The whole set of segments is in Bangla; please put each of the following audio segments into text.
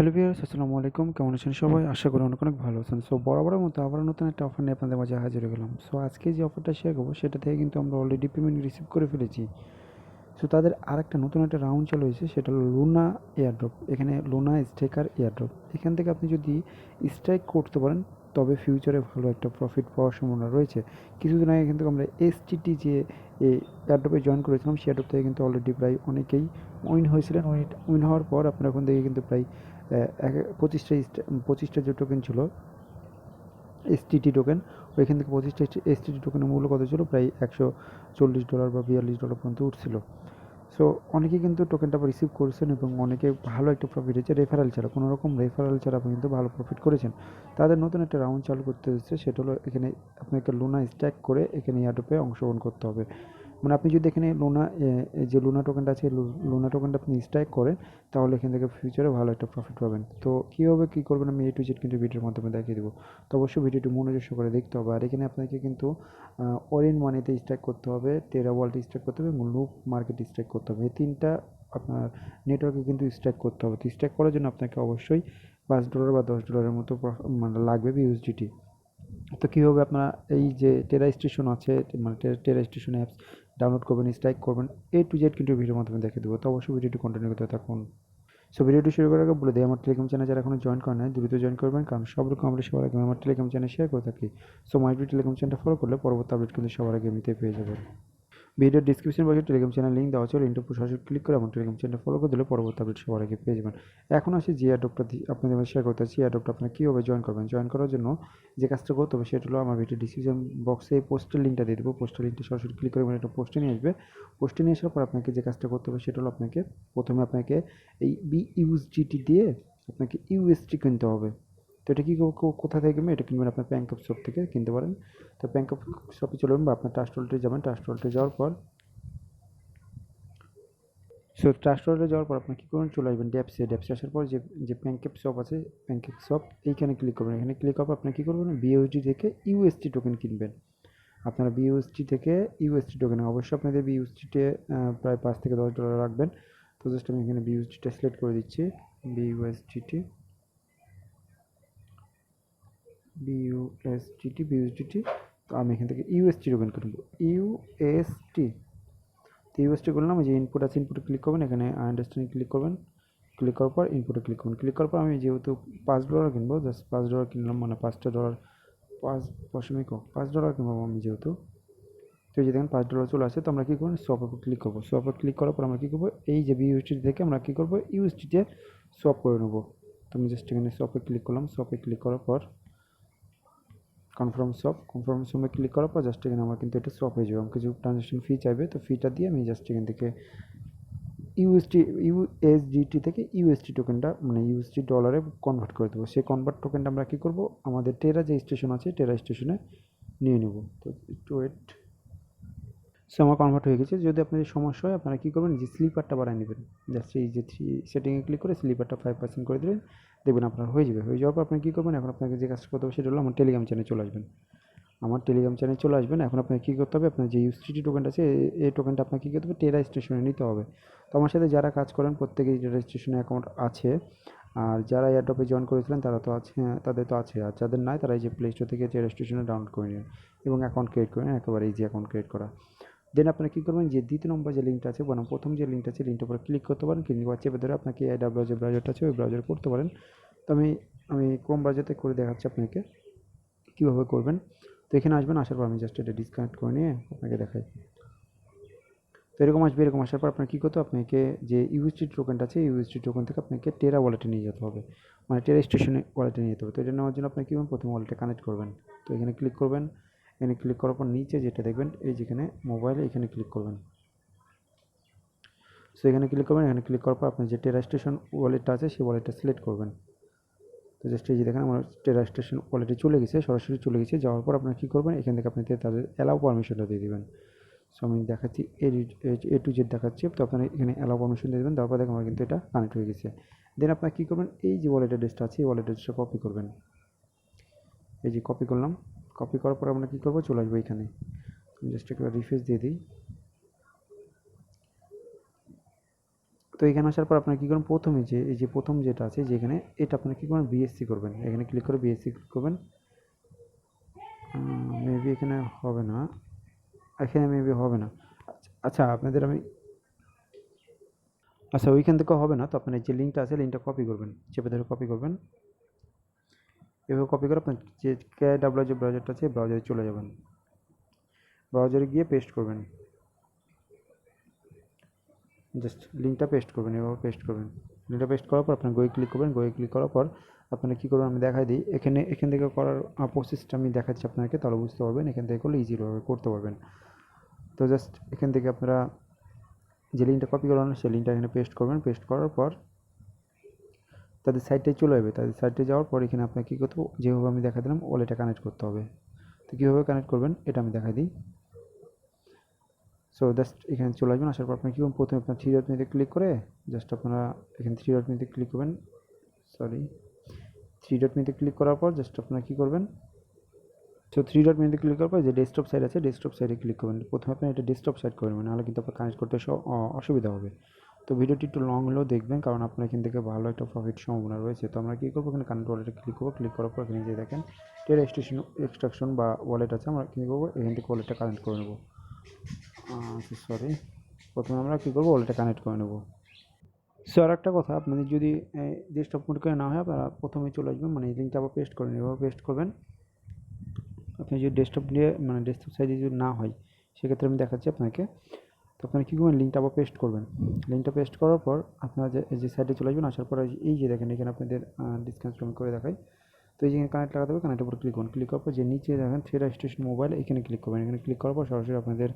হ্যালো ভিউয়ার্স, আসসালামু আলাইকুম। কেমন আছেন সবাই? আশা করি অনেক অনেক ভালো আছেন। সো বরাবরের মতো আবার নতুন একটা অফার নিয়ে আপনাদের মাঝে হাজির হয়ে গেলাম। সো আজকে যে অফারটা শেয়ার করবো সেটা থেকে কিন্তু আমরা অলরেডি পেমেন্ট রিসিভ করে ফেলেছি। সো তাদের আরেকটা নতুন একটা রাউন্ড চালু হয়েছে, সেটা হলো লুনা এয়ারড্রপ। এখানে লুনা স্টেকার এয়ারড্রপ, এখান থেকে আপনি যদি স্ট্রাইক করতে পারেন তবে ফিউচারে ভালো একটা প্রফিট পাওয়ার সম্ভাবনা রয়েছে। কিছুদিন আগে কিন্তু আমরা এসটিটি যে এয়ারড্রপে জয়েন করেছিলাম, সেই এয়ারড্রপ থেকে কিন্তু অলরেডি প্রায় অনেকেই উইন হয়েছিলেন। উইন হওয়ার পর আপনার ওখান থেকে কিন্তু প্রায় 25টা যে টোকেন ছিল এসটিটি টোকেন, ওইখান থেকে 25টা এসটিটি টোকেনের মূল্য কত ছিল? প্রায় $140 বা $42 পর্যন্ত উঠছিল। সো অনেকেই কিন্তু টোকেনটা রিসিভ করেছেন এবং অনেকে ভালো একটা প্রফিট হয়েছে রেফারেল ছাড়া। কোনো রকম রেফারেল ছাড়া আপনি কিন্তু ভালো প্রফিট করেছেন। তাদের নতুন একটা রাউন্ড চালু করতে হচ্ছে, সেটা হলো এখানে আপনাকে লুনা স্ট্যাক করে এখানে এয়ারড্রপে অংশগ্রহণ করতে হবে। মানে আপনি যদি এখানে লুনা যে লুনা টোকেনটা আছে, লুনা টোকেনটা আপনি স্ট্রাইক করেন, তাহলে এখান থেকে ফিউচারে ভালো একটা প্রফিট পাবেন। তো কীভাবে কী করবেন আমি A to Z কিন্তু ভিডিওর মাধ্যমে দেখিয়ে দেবো। তো অবশ্যই ভিডিওটি মনোযোগ সহকারে দেখতে হবে। আর এখানে আপনাকে কিন্তু অরিন মানিতে স্ট্রাইক করতে হবে, টেরা ওয়ালেটে স্ট্রাইক করতে হবে এবং লুপ মার্কেটে স্ট্রাইক করতে হবে। এই তিনটা আপনার নেটওয়ার্কে কিন্তু স্ট্রাইক করতে হবে। তো স্ট্রাইক করার জন্য আপনাকে অবশ্যই $5 বা $10 মতো মানে লাগবে ইউএসডিটি। তো কীভাবে আপনারা এই যে টেরা স্টেশন আছে, মানে টেরা স্টেশন অ্যাপস ডাউনলোড করবেন, স্ট্রাইক করবেন, A to Z কিন্তু ভিডিওর মাধ্যমে দেখে দেবো। তো অবশ্যই ভিডিওটি কন্টিনিউ করতে থাকুন। সো ভিডিওটি শুরু করার আগে বলে দিই, আমার টেলিগ্রাম চ্যানেল যারা এখনো জয়েন করেন নাই দ্রুত জয়েন করবেন, কারণ সব রকম আমরা সবার আগে আমার টেলিগ্রাম চ্যানেল শেয়ার করে থাকি। সো মাইটি টেলিগ্রাম চ্যানেলটা ফলো করলে পরবর্তী আপডেট কিন্তু সবার আগে এমনিতেই পেয়ে যাবেন। ভিডিওর ডিসক্রিপশন বক্সে টেলিগ্রাম চ্যানেল লিঙ্ক দেওয়া আছে, লিঙ্কটা উপর সরাসরি ক্লিক করে আমার টেলিগ্রাম চ্যানেল ফলো করে দিলে পরবর্তী আপডেট সবার আগে পেয়ে যাবেন। এখন আসি যে অ্যাডপ্টটা আপনাদের মধ্যে শেয়ার করতে চাচ্ছি। অ্যাডপ্টটা আপনারা কীভাবে জয়েন করবেন? জয়েন করার জন্য যে কাজটা করতে হবে সেটা হলো আমার ভিডিও ডিসক্রিপশন বক্সে এই পোস্টের লিঙ্কটা দিয়ে দেবো। পোস্টের লিঙ্কটা সরাসরি ক্লিক করে একটা পোস্টে নিয়ে আসবে। পোস্টে নিয়ে আসার পর আপনাকে যে কাজটা করতে হবে সেটা হলো আপনাকে প্রথমে আপনাকে এই বিইউএসডিটি দিয়ে আপনাকে ইউএসডি কিনতে হবে। তো এটা কি কোথা থেকে কিনবেন? এটা কিনবেন আপনার ব্যাঙ্ক অফ শপ থেকে কিনতে পারেন। তো ব্যাঙ্ক অফ শপে চলে যাবেন বা আপনার ট্রাস্ট ওয়ালেটে যাবেন। ট্রাস্ট ওয়ালেটে যাওয়ার পর ট্রাস্ট ওয়ালেটে যাওয়ার পর আপনি কী করবেন? চলে আসবেন ড্যাপসে। ড্যাপসে আসার পর যে প্যানকেক শপ আছে, প্যানকেক শপ এইখানে ক্লিক করবেন। এখানে ক্লিক করার পর আপনি কী করবেন? বিইউএসডি থেকে ইউএসডি টোকেন কিনবেন। আপনারা বিইউএসডি থেকে ইউএসডি টোকেন অবশ্যই আপনাদের বিইউএসডিতে প্রায় $5 থেকে $10 রাখবেন। তো জাস্ট আমি এখানে বিইউএসডিটা সিলেক্ট করে দিচ্ছি। বিইউএসডিটি বিইউএসডিটি তো আমি এখান থেকে ইউএসডি টোকেন কিনবো। ইউএসডি তো ইউএসডি করলাম। যে ইনপুট আছে, ইনপুটে ক্লিক করবেন। এখানে আন্ডারস্ট্যান্ডিং ক্লিক করবেন। ক্লিক করার পর ইনপুটে ক্লিক করবেন। ক্লিক করার পর আমি যেহেতু $5 কিনবো, জাস্ট $5 কিনলাম, মানে $5 $5 কিনবো আমি যেহেতু। তো এই যে দেখেন $5 চলে আসে। তো আমরা কী করবো? সোয়াপে ক্লিক করবো। সোয়াপে ক্লিক করার পর আমরা কী করবো? এই যে বিইউএসডি থেকে আমরা কী করবো? ইউএসডিতে সোয়াপ করে নেবো। তো আমি জাস্ট এখানে সোয়াপে ক্লিক করলাম। সোয়াপে ক্লিক করার পর কনফার্ম শপে ক্লিক করার পর জাস্ট এখানে আমার কিন্তু এটা সোয়াপ হয়ে যাবে। আমার কিছু ট্রানজ্যাকশন ফি চাইবে, তো ফিটা দিয়ে আমি জাস্ট এখান থেকে ইউএসডিটি থেকে ইউএসডি টোকেনটা মানে ইউএসডি ডলারে কনভার্ট করে দেবো। সেই কনভার্ট টোকেনটা আমরা কী করবো? আমাদের টেরা যে স্টেশন আছে, টেরা স্টেশনে নিয়ে নেব। তো একটু ওয়েট। সো আমার কনভার্ট হয়ে গেছে। যদি আপনাদের সমস্যা হয় আপনারা কী করবেন? যে স্লিপারটা বাড়ায় নেবেন। জাস্ট এই যে সেটিংয়ে ক্লিক করে স্লিপারটা 5% করে দেবেন, দেখবেন আপনার হয়ে যাবে। হয়ে যাওয়ার পর আপনি কী করবেন? এখন আপনাকে যে কাজটা করতে হবে সেটা হলো আমার টেলিগ্রাম চ্যানেলে চলে আসবেন। আমার টেলিগ্রাম চ্যানেলে চলে আসবেন। এখন আপনাকে কী করতে হবে? আপনার যে ইউএসডিটি টোকেনটা আছে, এই টোকেনটা আপনাকে কী করতে হবে? টেরা স্টেশনে নিতে হবে। তো আমার সাথে যারা কাজ করেন প্রত্যেকেই টেরা স্টেশনে অ্যাকাউন্ট আছে। আর যারা এয়ারড্রপে জয়েন করেছিলেন তারা তো আছে, তাদের তো আছে। আর যাদের নাই তারা এই যে প্লে স্টোর থেকে টেরা স্টেশনে ডাউনলোড করে নিন এবং অ্যাকাউন্ট ক্রিয়েট করে নিন। একেবারে ইজি অ্যাকাউন্ট ক্রিয়েট করা। দেন আপনারা কী করবেন? যে দ্বিতীয় নম্বর যে লিঙ্কটা আছে, বনাম প্রথম যে লিঙ্কটা আছে, লিঙ্কটার উপরে ক্লিক করতে পারেন। ক্লিক করে চেপে ধরে আপনাকে AWS যে ব্রাউজারটা আছে ওই ব্রাউজারে করতে পারেন। তো আমি ক্রোম ব্রাউজারতে করে দেখাচ্ছি আপনাকে কীভাবে করবেন। তো এখানে আসবেন। আসার পর আমি জাস্ট এটা ডিসকানেক্ট করে নিয়ে আপনাকে দেখাই। তো এরকম আসবে। এরকম আসার পর আপনার কী করতে হবে? আপনাকে যে ইউএসডি টোকেনটা আছে, ইউএসডি টোকেন থেকে আপনাকে টেরা ওয়ালেটে নিয়ে যেতে হবে, মানে টেরা স্টেশনে ওয়ালেটে নিয়ে যেতে হবে। তো এটা নেওয়ার জন্য আপনি কী করবেন? প্রথমে ওয়ালেটে কানেক্ট করবেন। তো এখানে ক্লিক করবেন। এখানে ক্লিক করার পর নিচে যেটা দেখবেন, এই যেখানে মোবাইলে এখানে ক্লিক করবেন। সো এখানে ক্লিক করবেন। এখানে ক্লিক করার পর আপনার যে টেরা স্টেশন ওয়ালেটটা আছে সেই ওয়ালেটটা সিলেক্ট করবেন। তো জাস্ট এই যে দেখেন আমার টেরা স্টেশন ওয়ালেটে চলে গেছে, সরাসরি চলে গেছে। যাওয়ার পর আপনার কী করবেন? এখান থেকে আপনি তাদের অ্যালাউ পারমিশনটা দিয়ে দেবেন। সো আমি দেখাচ্ছি, A to Z দেখাচ্ছি। তো আপনারা এখানে অ্যালাউ পারমিশন দিয়ে দেবেন। তারপর দেখেন আমার কিন্তু এটা কানেক্ট হয়ে গেছে। দেন আপনারা কী করবেন? এই যে ওয়ালেট অ্যাড্রেসটা আছে এই ওয়ালেট অ্যাড্রেসটা কপি করবেন। এই যে কপি করলাম। কপি করার পর আমরা কী করবো? চলে আসবো এখানে। জাস্ট একবার রিফ্রেশ দিয়ে দিই। তো তো এখানে আসার পর আপনারা কী করবেন, প্রথমে যে এই যে প্রথম যেটা আছে যেখানে, এটা আপনারা কী করবেন, বিএসসি করবেন। এখানে ক্লিক করে বিএসসি ক্লিক করবেন। মেবি এখানে হবে না, এখানে মেবি হবে না। আচ্ছা আপনাদের আমি আচ্ছা ওইখান থেকেও হবে না, তো আপনার যে লিঙ্কটা আছে লিঙ্কটা কপি করবেন, চেপে ধরে কপি করবেন। এভাবে কপি করে আপনার যে KW যে ব্রাউজারটা আছে ব্রাউজারে চলে যাবেন, ব্রাউজারে গিয়ে পেস্ট করবেন, জাস্ট লিঙ্কটা পেস্ট করবেন, এভাবে পেস্ট করবেন। লিঙ্কটা পেস্ট করার পর আপনার গোয়ে ক্লিক করবেন, গোয়ে ক্লিক করার পর আপনারা কী করবেন আমি দেখাই দিই। এখান থেকে করার প্রসেসটা আমি দেখাচ্ছি আপনাকে, তাহলে বুঝতে পারবেন। এখান থেকে করলে ইজিভাবে করতে পারবেন। তো জাস্ট এখান থেকে আপনারা যে লিঙ্কটা কপি করানো সেই লিঙ্কটা এখানে পেস্ট করবেন। পেস্ট করার পর তাদের সাইটটায় চলে যাবে। তাদের সাইটে যাওয়ার পর এখানে আপনাকে কী করতে হবে, যেভাবে আমি দেখা দিলাম ওয়ালেটে কানেক্ট করতে হবে। তো কীভাবে কানেক্ট করবেন এটা আমি দেখাই দিই। সো জাস্ট এখানে চলে আসবেন। আসার পর আপনি কী করবেন, প্রথমে আপনার থ্রি ডট মেনুতে ক্লিক করে জাস্ট আপনারা এখানে থ্রি ডট মেনুতে ক্লিক করবেন। থ্রি ডট মেনুতে ক্লিক করার পর জাস্ট আপনারা কী করবেন, তো থ্রি ডট মেনুতে ক্লিক করার পর যে ডেস্কটপ সাইট আছে ডেস্কটপ সাইটে ক্লিক করবেন। প্রথমে আপনি এটা ডেস্কটপ সাইট করবেন, নাহলে কিন্তু আপনার কানেক্ট করতে অসুবিধা হবে। তো ভিডিওটি একটু লং হলেও দেখবেন, কারণ আপনার এখান থেকে ভালো একটা প্রফিট সম্ভাবনা রয়েছে। তো আমরা কী করবো, এখানে কানেক্ট ওয়ালেটে ক্লিক করবো। ক্লিক করার পর এখানে যে দেখেন টেরা এক্সট্রাকশন বা ওয়ালেট আছে, আমরা কী করবো এখান থেকে ওয়ালেটটা কানেক্ট করে নেবো। প্রথমে আমরা কী করবো, ওয়ালেটটা কানেক্ট করে নেবো। সো আর একটা কথা, আপনাদের যদি ডেস্কটপ মোড করে না হয়, আপনারা প্রথমে চলে আসবেন, মানে লিঙ্কটা আবার পেস্ট করেন, এভাবে পেস্ট করবেন। আপনি যদি ডেস্কটপ দিয়ে মানে ডেস্কটপ সাইজে যদি না হয়, সেক্ষেত্রে আমি দেখাচ্ছি আপনাকে। তো আপনারা কী করবেন, লিঙ্কটা আবার পেস্ট করবেন। লিঙ্কটা পেস্ট করার পর আপনারা যে সাইটে চলে আসবেন। আসার পর এই যে দেখেন এখানে আপনাদের ডিসকানেক্ট আমি করে দেখাই। তো এই যে কানেক্ট লাগাতে হবে, কানেক্টের উপর ক্লিক করুন। ক্লিক করার পর যে নিচে দেখেন টেরা স্টেশন মোবাইল, এখানে ক্লিক করবেন। এখানে ক্লিক করার পর সরাসরি আপনাদের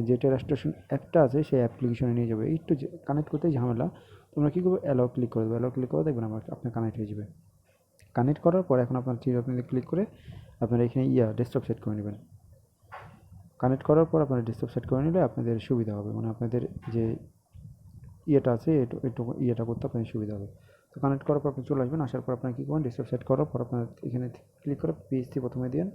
যে টেরা স্টেশন অ্যাপটা আছে সেই অ্যাপ্লিকেশনে নিয়ে যাবে। একটু কানেক্ট করতে ঝামেলা, তোমরা কী করবে, অ্যালাও ক্লিক করে দেবে। অ্যালাও ক্লিক করে দেখবেন আপনার কানেক্ট হয়ে যাবে। কানেক্ট করার পর এখন আপনার থ্রি ডট মেনুতে ক্লিক করে আপনারা এখানে ডেস্কটপ সেট করে নেবেন। কানেক্ট করার পর আপনারা ডেস্কটপ সেট করে নিলে আপনাদের সুবিধা হবে, মানে আপনাদের যে ইয়েটা আছে একটু ইয়েটা করতে আপনাদের সুবিধা হবে। তো কানেক্ট করার পর আপনি চলে আসবেন। আসার পর আপনার কী করবেন, ডেস্কটপ সেট করার পর আপনার এখানে ক্লিক করে পিএসসি প্রথমে দিন।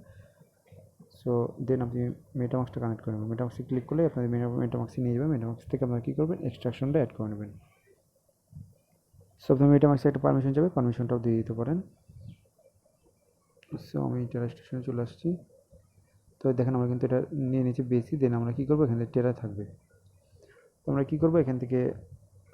সো দেন আপনি মেটামাক্সটা কানেক্ট করে নেবেন। মেটামাক্সে ক্লিক করলে আপনাদের মেটামাক্সে নিয়ে যাবেন। মেটামাক্স থেকে আপনারা কী করবেন, এক্সট্রাকশনটা অ্যাড করে নেবেন। সো আপনার মেটামাক্সে একটা পারমিশন যাবে, পারমিশনটাও দিয়ে দিতে পারেন। সো আমি টেরা স্টেশনে চলে আসছি। তো দেখেন আমরা কিন্তু এটা নিয়ে নিয়েছি বেশি। দেন আমরা কী করবো, এখান থেকে টেরা থাকবে। তো আমরা কী করবো, এখান থেকে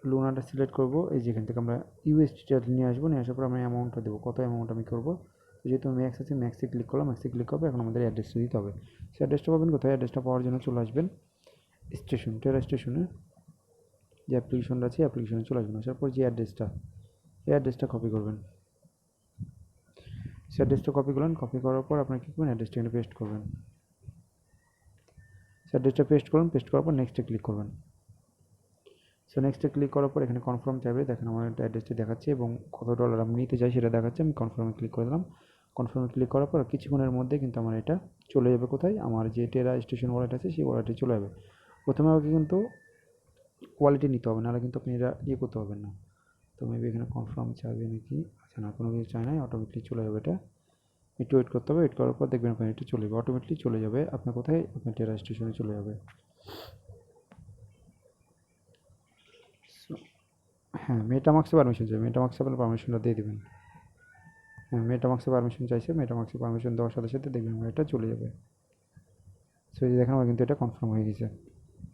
লোনাটা সিলেক্ট করবো। এই যে এখান থেকে আমরা ইউএসডিটা নিয়ে আসবো। নিয়ে আসার পর আমরা অ্যামাউন্টটা দেবো, কত অ্যামাউন্ট আমি করবো। তো যেহেতু ম্যাক্স আছে, ম্যাক্সে ক্লিক করলাম। ম্যাক্সে ক্লিক করবো, এখন আমাদের অ্যাড্রেসটা দিতে হবে। সে অ্যাড্রেসটা পাবেন কোথায়, অ্যাড্রেসটা পাওয়ার জন্য চলে আসবেন স্টেশন, টেরা স্টেশনে যে অ্যাপ্লিকেশনটা আছে অ্যাপ্লিকেশনে চলে আসবেন। আসার পর যে অ্যাড্রেসটা, এই অ্যাড্রেসটা কপি করবেন। সে অ্যাড্রেসটা কপি করলেন। কপি করার পর আপনার কী করবেন, অ্যাড্রেসটা এখানে পেস্ট করবেন। সে অ্যাড্রেসটা পেস্ট করুন। পেস্ট করার পর নেক্সটে ক্লিক করবেন। সো নেক্সটে ক্লিক করার পর এখানে কনফার্ম চাইবে। দেখেন আমার একটা অ্যাড্রেসটি দেখাচ্ছে এবং কত ডলার আমি নিতে চাই সেটা দেখাচ্ছে। আমি কনফার্মে ক্লিক করে দিলাম। কনফার্মে ক্লিক করার পর কিছুক্ষণের মধ্যে কিন্তু আমার এটা চলে যাবে কোথায়, আমার যে টেরা স্টেশন ওয়ালেট আছে সেই ওয়ালেটে চলে যাবে। প্রথমে আমাকে কিন্তু কোয়ালিটি নিতে হবে, নাহলে কিন্তু আপনি এটা করতে পারবেন না। তো মেবি এখানে কনফার্ম চাইবে নাকি, আচ্ছা না, কোনো কিছু চাই না, অটোমেটিকলি চলে যাবে এটা। একটু ওয়েট করতে হবে। ওয়েট করার পর দেখবেন আপনার এটা চলে যাবে, অটোমেটিকলি চলে যাবে। আপনার কোথায়, আপনার টেরা স্টেশনে চলে যাবে। হ্যাঁ, মেটামাক্সে পারমিশন চাই, মেটামাক্সে আপনার পারমিশনটা দিয়ে দেবেন। হ্যাঁ, মেটামাক্সে পারমিশন চাইছে। মেটামাক্সে পারমিশন দেওয়ার সাথে সাথে দেখবেন আমার এটা চলে যাবে। সো এই যে দেখেন আমার কিন্তু এটা কনফার্ম হয়ে গেছে,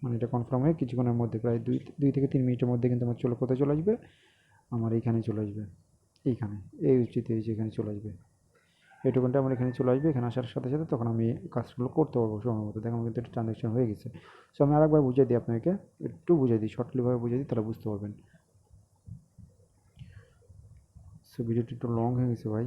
মানে এটা কনফার্ম হয়ে কিছুক্ষণের মধ্যে প্রায় দুই থেকে 3 মিনিটের মধ্যে কিন্তু আমার কোথায় চলে আসবে, আমার এইখানে চলে আসবে। এইখানে এই উচিত এই যে এখানে চলে আসবে, এইটুকুনটা আমার এখানে চলে আসবে। এখানে আসার সাথে সাথে তখন আমি কাজগুলো করতে পারবো সময় মতো। দেখেন আমার কিন্তু একটা ট্রানজ্যাকশন হয়ে গেছে। সো আমি আরেকবার বুঝিয়ে দিই আপনাকে, একটু বুঝিয়ে দিই, শর্টলিভাবে বুঝিয়ে দিই, তাহলে বুঝতে পারবেন। সো ভিডিওটি একটু লং হয়ে গেছে ভাই।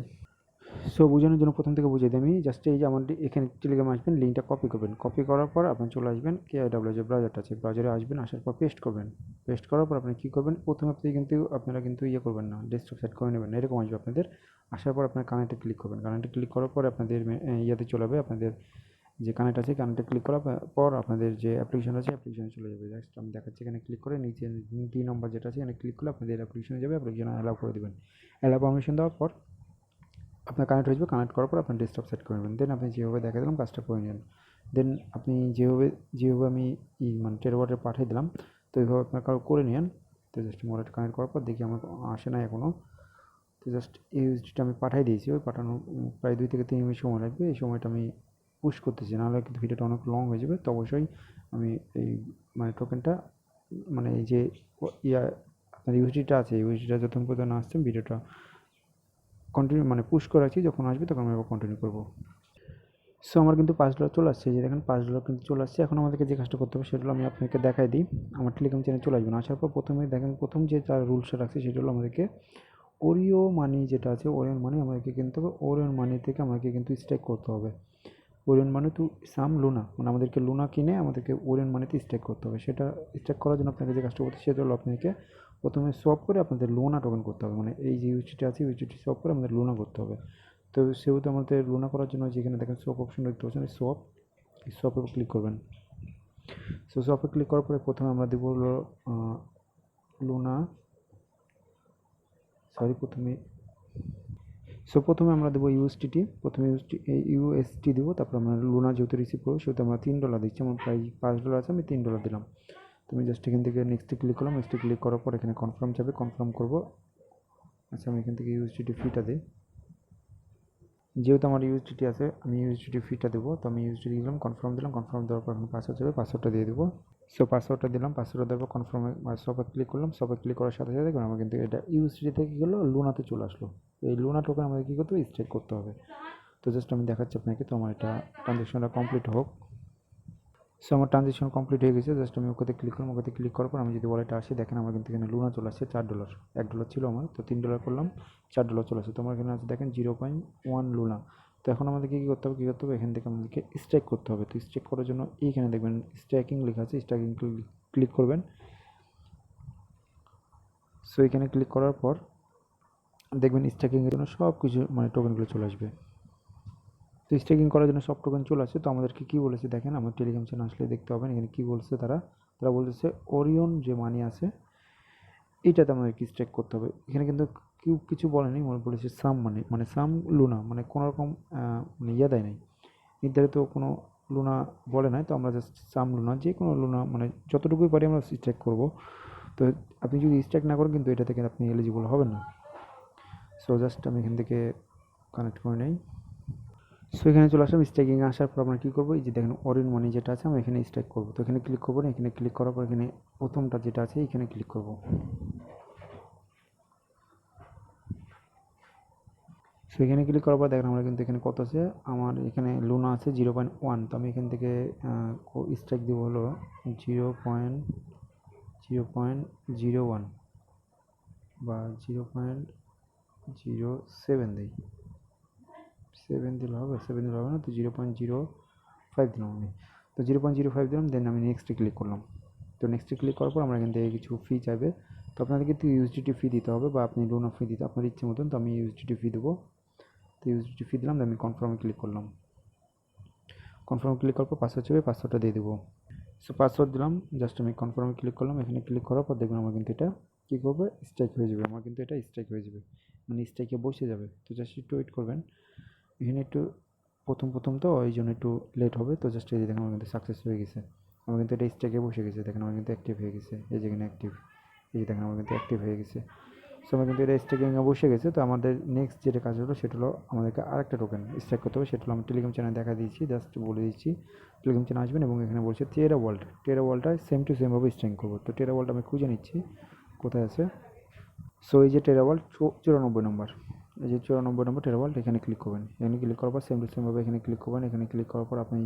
সো বোঝানোর জন্য প্রথম থেকে বুঝিয়ে দিই আমি। জাস্ট এই যে আমার এখানে টেলিগ্রামে আসবেন, লিঙ্কটা কপি করবেন। কপি করার পর আপনি চলে আসবেন KIW যে ব্রাউজারটা আছে, ব্রাউজারে আসবেন। আসার পর পেস্ট করবেন। পেস্ট করার পর আপনি কী করবেন, প্রথমে আপনারা কিন্তু করবেন না, ডেস্কটপ সেট করে নেবেন, এরকম আসবে আপনাদের। আসার পর আপনার কানেক্টে ক্লিক করবেন। কানেক্টে ক্লিক করার পর আপনাদের ইয়েতে চলে যাবে, আপনাদের যে কানেক্ট আছে কানেক্টে ক্লিক করার পর আপনাদের যে অ্যাপ্লিকেশন আছে অ্যাপ্লিকেশনে চলে যাবে। জাস্ট আমি দেখাচ্ছি, এখানে ক্লিক করে নিচে 3 নম্বর যেটা আছে এখানে ক্লিক করলে আপনাদের অ্যাপ্লিকেশনে যাবে। অ্যাপ্লিকেশনে অ্যালাউ করে দেবেন। অ্যালাউ পারমিশন দেওয়ার পর আপনার কানেক্ট হয়ে যাবে। কানেক্ট করার পর আপনার ডেস্কটপ সেট করে নেবেন। দেন আপনি যেভাবে দেখা দিলাম কাজটা করে নেন। দেন আপনি যেভাবে আমি মানে টেরাবাটে পাঠিয়ে দিলাম, তো এইভাবে আপনার কারো করে নেন। তো জাস্ট ওয়ালেট কানেক্ট করার পর দেখি আমার আসে না এখনও। তো জাস্ট এই ইউএসডিটা আমি পাঠিয়ে দিয়েছি, ওই পাঠানো প্রায় 2 থেকে 3 মিনিট সময় লাগবে। এই সময়টা আমি পুশ করতেছি, নাহলে কিন্তু ভিডিওটা অনেক লং হয়ে যাবে। তো অবশ্যই আমি এই মানে টোকেনটা মানে এই যে আপনার ইউএসডিটা আছে, ইউএসডিটা যতক্ষণ পর্যন্ত না আসছে ভিডিওটা কন্টিনিউ মানে পুশ করে রাখছি, যখন আসবে তখন আমি আবার কন্টিনিউ করবো। সো আমার কিন্তু $5 চলে আসছে, যে দেখেন $5 কিন্তু চলে আসছে। এখন আমাদেরকে যে কাজটা করতে হবে সেটা হলো আমি আপনাকে দেখাই দিই। আমার টেলিগ্রাম চ্যানেল চলে আসবেন, আসার পর প্রথমে দেখেন প্রথম যে তার রুলসটা রাখছে সেটা হলো আমাদেরকে ওরিও মানি যেটা আছে, ওরিয়ন মানি আমাদেরকে কিনতে হবে। ওরিয়ন মানি থেকে আমাদেরকে কিন্তু স্টেক করতে হবে। Orion money to some Luna, মানে আমাদেরকে লুনা কিনে আমাদেরকে ওরিয়ন মানিতে স্টেক করতে হবে। সেটা স্টেক করার জন্য আপনাকে যে কাজটা করতে সেটা হলো আপনাকে প্রথমে সোয়াপ করে আপনাদের লুনা টোকেন করতে হবে, মানে এই যে ইউএসডিটি আছে ইউএসডিটি সোয়াপ করে আমাদের লুনা করতে হবে। তো সেহেতু আমাদের লুনা করার জন্য যেখানে দেখেন সোয়াপ অপশন দেখতে পাচ্ছেন, এই সোয়াপের উপর ক্লিক করবেন। সো সোয়াপে ক্লিক করার পরে প্রথমে আমরা দেবো হলো লুনা, প্রথমে আমরা দেবো ইউএসটি, প্রথমে ইউএসটি দেবো, তারপর আমরা লুনা যেহেতু রিসিভ করবো সেহেতু আমরা $3 দিচ্ছি। আমার প্রায় $5 আছে, আমি $3 দিলাম। তুমি জাস্ট এখান থেকে নেক্সটে ক্লিক করলাম, নেক্সটে ক্লিক করার পর এখানে কনফার্ম যাবে, কনফার্ম করবো। আচ্ছা আমি এখান থেকে ইউএসডিটি ফিটা দিই, যেহেতু আমার ইউএসডিটি আছে আমি ইউএসডিটি ফিটা দেবো। তো আমি ইউএসডিটি দিলাম, কনফার্ম দিলাম, কনফার্ম দেওয়ার পর এখন পাসওয়ার্ড যাবে, পাসওয়ার্ডটা দিয়ে দেবো। সো পাসওয়ার্ডটা দিলাম, পাসওয়ার্ডটা দেওয়ার পর কনফার্মে সবে ক্লিক করলাম, সবে ক্লিক করার সাথে সাথে দেখুন আমার কিন্তু এটা ইউএসডি থেকে গেলো লুনাতে চলে আসলো। এই লুনা টোকেন আমাদের কী করতে হবে, স্টেক করতে হবে। তো জাস্ট আমি দেখাচ্ছি আপনাকে, তো আমার এটা ট্রানজ্যাকশনটা কমপ্লিট হোক। সো আমার ট্রানজ্যাকশন কমপ্লিট হয়ে গেছে, জাস্ট আমি ওকেতে ক্লিক করলাম, ওকেতে ক্লিক করার পর আমি যদি ওয়ালেটে আসি দেখেন আমার কিন্তু এখানে লুনা চলে আসছে $4, $1 ছিল আমার, তো $3 করলাম, $4 চলে আসছে। তো আমার এখানে আছে দেখেন 0.1 লুনা। তো এখন আমাদেরকে কী করতে হবে, এখান থেকে আমাদেরকে স্টেক করতে হবে। তো স্টেক করার জন্য এইখানে দেখবেন স্ট্যাকিং লেখা আছে, স্ট্যাকিং ক্লিক করবেন। সো এখানে ক্লিক করার পর দেখবেন স্ট্যাকিংয়ের জন্য সব কিছু মানে টোকেনগুলো চলে আসবে। তো স্টেকিং করার জন্য সব টোকেন চলে আসে। তো আমাদেরকে কী বলেছে দেখেন, আমার টেলিগ্রাম চ্যানেল আসলে দেখতে পাবেন এখানে কী বলছে তারা বলতেছে ওরিয়ন যে মানি আছে এইটাতে আমাদেরকে স্টেক করতে হবে। এখানে কিন্তু কেউ কিছু বলেনি, বলেছে সাম মানি মানে সাম লুনা, মানে কোনো রকম মানে দেয় নাই, নির্ধারিত কোনো লুনা বলে নাই। তো আমরা জাস্ট সাম লুনা, যে কোনো লুনা মানে যতটুকুই পারি আমরা স্টেক করব। তো আপনি যদি স্টেক না করেন কিন্তু এটা থেকে আপনি এলিজিবল হবেন না। সো জাস্ট আমি এখান থেকে কানেক্ট করে নেই। সো এখানে চলে আসলাম, স্টেকিং আসার পর আমরা কী করবো, এই যে দেখেন অরিয়ন মানি যেটা আছে আমরা এখানে স্টেক করবো। তো এখানে ক্লিক করবো না, এখানে ক্লিক করার পর এখানে প্রথমটা যেটা আছে এখানে ক্লিক করবো। সো এখানে ক্লিক করার পর দেখেন আমরা কিন্তু এখানে কত আছে, আমার এখানে লুনা আছে 0.1। তো আমি এখান থেকে স্ট্রাইক দেবো হলো 0.01 বা 0.07 দিই। 7 দিলে হবে, 7 দিলে হবে না, তো 0.05 দিলাম আমি। তো 0.05 দিলাম, দেন আমি নেক্সটে ক্লিক করলাম। তো নেক্সটে ক্লিক করার পর আমরা এখান থেকে কিছু ফি চাইবে। তো আপনাদেরকে কিন্তু ইউএসডিটি ফি দিতে হবে বা আপনি লুনা ফি দিতে আপনার ইচ্ছে মতন। তো আমি ইউএসডিটি ফি দেবো, তো ইউএসডিটি ফি দিলাম, আমি কনফার্মে ক্লিক করলাম। কনফার্মে ক্লিক করার পর পাসওয়ার্ড চাইবে, পাসওয়ার্ডটা দিয়ে দেবো। সো পাসওয়ার্ড দিলাম, জাস্ট আমি কনফার্মে ক্লিক করলাম। এখানে ক্লিক করার পর দেখবেন আমার কিন্তু এটা কী করবে, স্ট্রাইক হয়ে যাবে। আমার কিন্তু এটা স্ট্রাইক হয়ে যাবে, মানে স্ট্রাইকে বসে যাবে। তো জাস্ট একটু ওয়েট করবেন, এখানে একটু প্রথম তো এই জন্য একটু লেট হবে। তো জাস্ট এই যে দেখেন আমার কিন্তু সাকসেস হয়ে গেছে, আমার কিন্তু এটা স্ট্রাইকে বসে গেছে। দেখেন আমার কিন্তু অ্যাক্টিভ হয়ে গেছে, এই যেখানে অ্যাক্টিভ, এই যে দেখেন আমার কিন্তু অ্যাক্টিভ হয়ে গেছে। সো আমার কিন্তু এটা স্ট্রাইকিংয়ে বসে গেছে। তো আমাদের নেক্সট যেটা কাজ হলো সেটা হলো আমাদেরকে আরেকটা টোকেন স্ট্রাইক করতে হবে। সেটা হলো আমি টেলিগ্রাম চ্যানেল দেখা দিয়েছি, জাস্ট বলে দিচ্ছি টেলিগ্রাম চ্যানেল আসবেন এবং এখানে বলছে টেরা ওয়ালটা সেম টু সেমভাবে স্ট্রাইক করবো। তো টেরা ওয়ালটা আমি খুঁজে নিচ্ছি কোথায় আছে। সো এই যে টেরা ওয়াল 94 নম্বর, এই যে 94 নম্বর টেরা ওয়াল, এখানে ক্লিক করবেন। এখানে ক্লিক করার পর সেম টু সেমভাবে এখানে ক্লিক করবেন। এখানে ক্লিক করার পর আপনি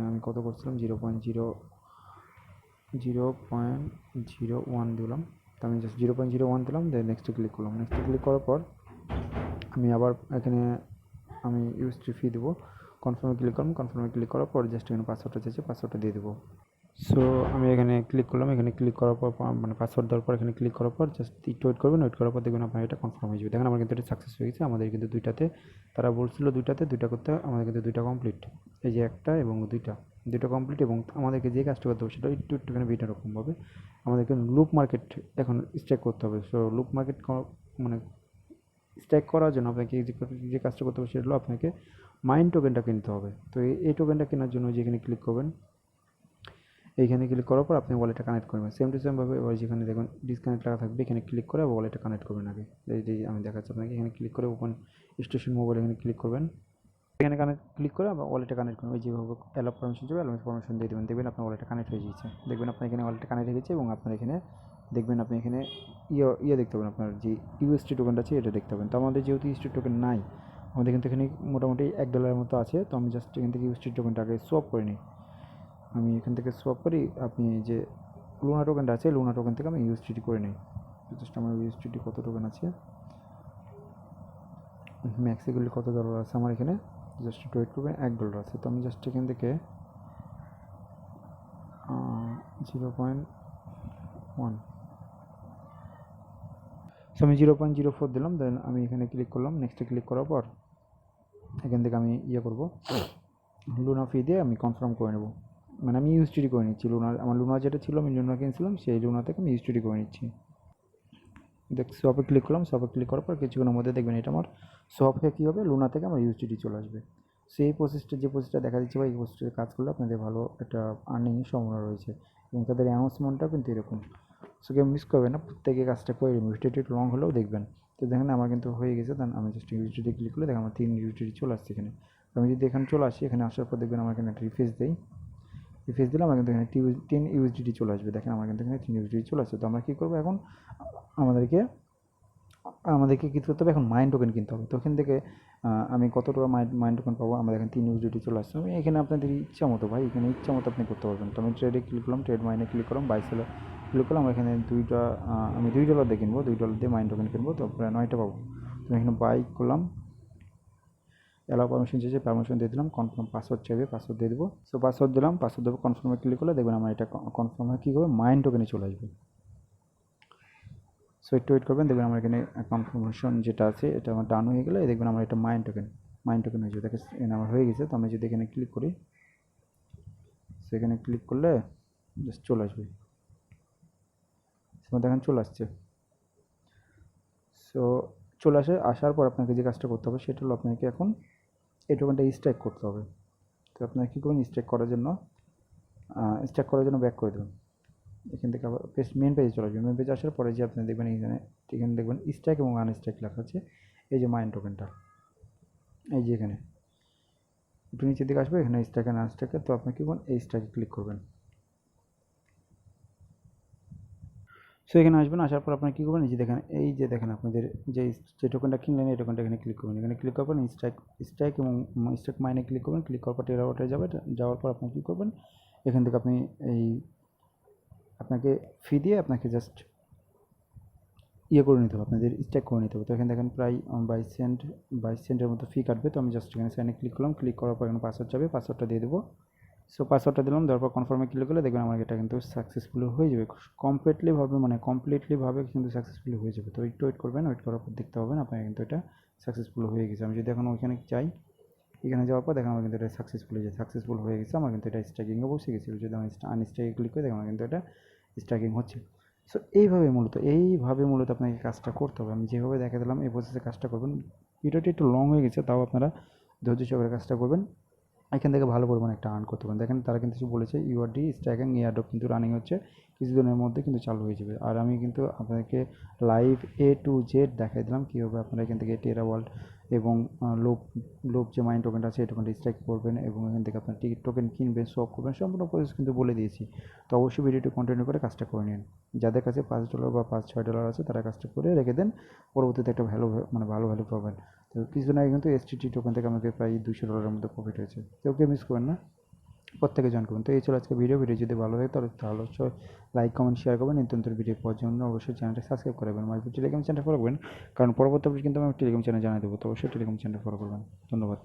আমি কত করছিলাম 0.01 দিলাম। তো আমি জাস্ট 0.01 দিলাম, দেন নেক্সটে ক্লিক করলাম। নেক্সটে ক্লিক করার পর আমি আবার এখানে আমি ইউএসডি ফি দেবো, কনফার্মে ক্লিক করলাম। কনফার্মে ক্লিক করার পর জাস্ট এখানে পাসওয়ার্ডটা চাইছে, পাসওয়ার্ডটা দিয়ে দেবো। সো আমি এখানে ক্লিক করলাম, এখানে ক্লিক করার পর মানে পাসওয়ার্ড দেওয়ার পর এখানে ক্লিক করার পর জাস্ট একটু ওয়েট করবেন। ওয়েট করার পর দেখবেন আপনার এটা কনফার্ম হয়ে যাবে। দেখেন আমার কিন্তু এটা সাকসেস হয়ে গেছে। আমাদের কিন্তু দুইটাতে তারা বলছিল দুইটা করতে, আমাদের কিন্তু দুইটা কমপ্লিট, এই যে একটা এবং দুইটা কমপ্লিট। এবং আমাদেরকে যে কাজটা করতে হবে সেটা একটুখানি ভিন্ন রকমভাবে আমাদেরকে লুপ মার্কেট এখন স্ট্যাক করতে হবে। সো লুপ মার্কেট মানে স্ট্যাক করার জন্য আপনাকে যে কাজটা করতে হবে সেটা হলো আপনাকে মাইন টোকেনটা কিনতে হবে। তো এই টোকেনটা কেনার জন্য যেখানে ক্লিক করবেন, এইখানে ক্লিক করার পর আপনি ওয়ালেটটা কানেক্ট করবেন। সেম টু সেমভাবে এবার যেখানে দেখুন ডিসকানেক্ট লেখা থাকবে এখানে ক্লিক করে ওয়ালেটটা কানেক্ট করবেন আগে। এই আমি দেখাচ্ছি আপনাকে। এখানে ক্লিক করে ওপেন স্টেশন মোবাইল এখানে ক্লিক করবেন। এখানে ক্লিক করে আবার ওয়ালেটটা কানেক্ট করবেন। যেভাবে অ্যালাউ পারমিশন যাবে অ্যালাউ পারমিশন দিয়ে দেবেন। দেখবেন আপনার ওয়ালেটটা কানেক্ট হয়ে গিয়েছে। দেখবেন আপনার এখানে ওয়ালেটটা কানেক্ট হয়ে গেছে এবং আপনার এখানে দেখবেন আপনি এখানে দেখতে পাবেন, আপনার যে ইউএসটি টোকেনটা আছে এটা দেখতে পাবেন। তো আমাদের যেহেতু ইউএসটি টোকেন নাই, আমাদের কিন্তু এখানে মোটামুটি $1 মতো আছে। তো আমি জাস্ট এখান থেকে ইউএসটি টোকেনটা আগে সোয়াপ করে নিই। আমি এখান থেকে সোয়াপ করি। আপনি যে লুনা টোকেনটা আছে লুনা টোকেন থেকে আমি ইউএসটি করে নিই। জাস্ট আমার ইউএসটি কত টোকেন আছে, ম্যাক্সিগুলি কত ডলার আছে আমার এখানে, জাস্ট একটু ওয়েট করবেন। $1 আছে। তো আমি জাস্ট এখান থেকে 0.1, সো আমি 0.04 দিলাম। দেন আমি এখানে ক্লিক করলাম। নেক্সটে ক্লিক করার পর এখান থেকে আমি করবো লুনা ফি দিয়ে আমি কনফার্ম করে নেব। মানে আমি ইউএসটি করে নিচ্ছি। আমার লুনা যেটা ছিল আমি লুনা কিনছিলাম সেই লুনা থেকে আমি ইউএসটি করে নিচ্ছি। সোয়াপে ক্লিক করলাম। সোয়াপে ক্লিক করার পর কিছুক্ষণের মধ্যে দেখবেন এটা আমার সোয়াপ হয়ে কী হবে, লুনা থেকে আমার ইউএসডি চলে আসবে। সেই প্রসেসটা দেখা দিচ্ছে বা এই প্রসেসটা কাজ করলে আপনাদের ভালো একটা আর্নিংয়ের সম্ভাবনা রয়েছে এবং তাদের অ্যানাউন্সমেন্টটাও কিন্তু এরকম। সো কেউ মিস করবে না, প্রত্যেকে কাজটা করে নেবেন। ভিডিওটি একটু লং হলেও দেখবেন। তো দেখেন আমার কিন্তু হয়ে গেছে। দেন আমি জাস্ট ইউএসডি ক্লিক করলে দেখেন আমার 3 ইউএসডি চলে আসছে এখানে। আমি যদি এখানে চলে আসি, এখানে আসার পর দেখবেন আমার এখানে একটা রিফ্রেশ দিই। রিফ্রেশ দিলে আমার কিন্তু এখানে 10 ইউএসডি চলে আসবে। দেখেন আমার কিন্তু এখানে 3 ইউএসডি চলে আসছে। তো আমরা কী করবো এখন, আমাদেরকে কী করতে হবে এখন, মাইন্ড টোকেন কিনতে হবে। তো এখান থেকে আমি কত টাকা মাইন্ড টোকেন পাবো, আমাদের এখানে 3 ইউএসডি চলে আসছে। আমি এখানে আপনাদের ইচ্ছা মতো ভাই, এখানে ইচ্ছা মতো আপনি করতে পারবেন। তো আমি ট্রেডে ক্লিক করলাম, ট্রেড মাইনে ক্লিক করলাম, বাই সেলে ক্লিক করলাম। এখানে আমি $2 দিয়ে কিনবো, $2 দিয়ে মাইন্ড টোকেন কিনবো। তো প্রায় 9টা পাবো। তো এখানে বাই করলাম, অ্যালাউ পারমিশন চেয়েছে, পারমিশন দিয়ে দিলাম। কনফার্ম পাসওয়ার্ড চাইবে, পাসওয়ার্ড দিয়ে দেবো। সো পাসওয়ার্ড দিলাম, পাসওয়ার্ড দেবো। কনফার্মে ক্লিক করলে দেখবেন আমার এটা কনফার্ম হয়ে কী করবে, মাইন্ড টোকেনে চলে আসবে। সো একটু ওয়েট করবেন। দেখবেন আমার এখানে কনফার্মেশন যেটা আছে এটা আমার ডান হয়ে গেলে দেখবেন আমার এটা মাইন্ড টোকেন হয়ে যাবে। দেখেন এখানে আমার হয়ে গেছে। তো আমি যদি এখানে ক্লিক করি, সেখানে ক্লিক করলে জাস্ট চলে আসবে। দেখেন চলে আসছে। সো চলে আসার পর আপনাকে যে কাজটা করতে হবে সেটা হলো আপনাকে এখন এই টোকেনটা স্ট্যাক করতে হবে। তো আপনারা কী করবেন, স্ট্যাক করার জন্য ব্যাক করে দেবেন। এখান থেকে আবার মেন পেজে চলে আসবে। মেন পেজে আসার পরে যে আপনি দেখবেন এখানে দেখবেন স্ট্যাক এবং আনস্ট্যাক লেখা আছে। এই যে মাইন্ড টোকেনটা, এই যে এখানে একটু নিচের দিকে আসবে, এখানে স্ট্যাক অ্যান্ড আনস্ট্যাকে। তো আপনি কী করবেন, এই স্ট্যাকে ক্লিক করবেন। সো এখানে আসবেন। আসার পর আপনার কী করবেন, এই যে দেখেন আপনাদের যে টোকেনটা কিনলেন এই টোকেনটা এখানে ক্লিক করবেন। এখানে ক্লিক করবেন স্ট্যাক এবং স্ট্যাক মাইনে ক্লিক করবেন। ক্লিক করার পর টেরা ওয়ালেটে যাওয়ার পর আপনি কী করবেন, এখান থেকে আপনি আপনাকে ফি দিয়ে আপনাকে জাস্ট করে নিতে হবে, আপনাদের স্ট্যাক করে নিতে হবে। তো এখানে দেখেন প্রায় 22 সেন্টের মতো ফি কাটবে। তো আমি জাস্ট এখানে সাইনে ক্লিক করলাম। ক্লিক করার পর এখানে পাসওয়ার্ড চাবে, পাসওয়ার্ডটা দিয়ে দেবো। সো পাসওয়ার্ডটা দিলাম, দেওয়ার পর কনফার্মে ক্লিক করলে দেখবেন আমার এটা কিন্তু সাকসেসফুলি হয়ে যাবে। কমপ্লিটলিভাবে কিন্তু সাকসেসফুলি হয়ে যাবে। তো একটু ওয়েট করবেন। ওয়েট করার পর দেখতে পাবেন আপনার কিন্তু এটা সাকসেসফুল হয়ে গেছে। আমি যদি এখন ওইখানে চাই, এখানে যাওয়ার পর দেখেন আমার কিন্তু এটা সাকসেসফুল হয়ে গেছে। আমার কিন্তু এটা স্ট্রাইকিংয়ে বসে গেছিলো। যদি আমি আনস্ট্রাইকে ক্লিক করি দেখেন আমার কিন্তু এটা স্ট্রাইকিং হচ্ছে। সো এইভাবে মূলত আপনাকে কাজটা করতে হবে। আমি যেভাবে দেখা দিলাম এই প্রসেসে কাজটা করবেন। ভিডিওটি একটু লং হয়ে গেছে, তাও আপনারা ধৈর্য সহকারে কাজটা করবেন। এখান থেকে ভালো পরিমাণে একটা আর্ন করতে পারেন। দেখেন তারা কিন্তু বলেছে ইউআরডি স্ট্যাকিং এয়ারড্রপ কিন্তু রানিং হচ্ছে, কিছুদিনের মধ্যে কিন্তু চালু হয়ে যাবে। আর আমি কিন্তু আপনাদেরকে লাইভ A to Z দেখাই দিলাম কীভাবে আপনারা এখান থেকে টেরা ওয়ার্ল্ড এবং লোভ যে মাইন্ড টোকেনটা আছে এই টোকেনটা স্ট্যাক করবেন এবং এখান থেকে আপনার টোকেন কিনবেন, সোয়াপ করবেন, সম্পূর্ণ প্রসেস কিন্তু বলে দিয়েছি। তো অবশ্যই ভিডিওটি কন্টিনিউ করে কাজটা করে নিন। যাদের কাছে $5 বা $6 আছে তারা কাজটা করে রেখে দেন, পরবর্তীতে একটা ভালো ভ্যালু পাবেন। তো কিছুদিন আগে কিন্তু STT টোকেন থেকে আমাকে প্রায় $200 মতো প্রফিট হয়েছে। তো ওকে মিস করবেন না, প্রত্যেকে জয়েন করবেন। তো এই ছিল আজকে ভিডিও যদি ভালো লাগে তাহলে অবশ্যই লাইক কমেন্ট শেয়ার করবেন। নিত্য ভিডিও পাওয়ার জন্য অবশ্যই চ্যানেলটা সাবস্ক্রাইব করবেন। আমার টেলিগ্রাম চ্যানেল ফলো করবেন, কারণ পরবর্তী কিন্তু আমি টেলিগ্রাম চ্যানেল জানিয়ে দেবো। তো অবশ্যই টেলিগ্রাম চ্যানেল ফলো করবেন। ধন্যবাদ।